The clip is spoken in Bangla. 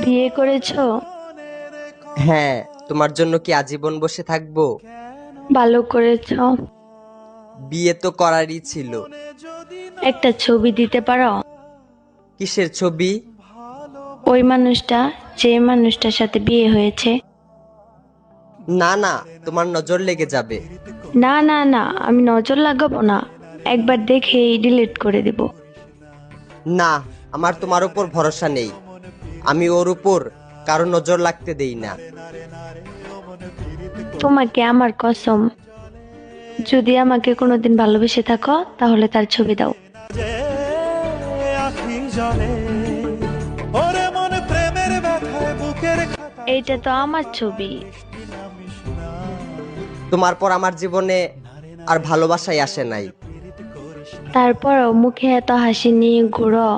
বিয়ে করেছো? হ্যাঁ, তোমার জন্য কি আজীবন বসে থাকবো? ভালো করেছো। বিয়ে তো করারই ছিল। একটা ছবি দিতে পারো? কিসের ছবি? ওই মানুষটা, যে মানুষটার সাথে বিয়ে হয়েছে। না না, তোমার নজর লেগে যাবে। না না না, আমি নজর লাগাবো না, একবার দেখেই ডিলিট করে দিব। না, আমার তোমার উপর ভরসা নেই। আমি ওর উপর কারো নজর লাগতে দেই না। তোমাকে আমার কসম, যদি আমাকে কোনোদিন ভালোবেসে থাকো তাহলে তার ছবি দাও। যে আখি জলে ওরে মন প্রেমের ব্যথায় বুকের খাতায় এইটা তো আমার ছবি। তোমার পর আমার জীবনে আর ভালোবাসাই আসে নাই। তারপরও মুখে এত হাসি নিয়ে ঘুরো।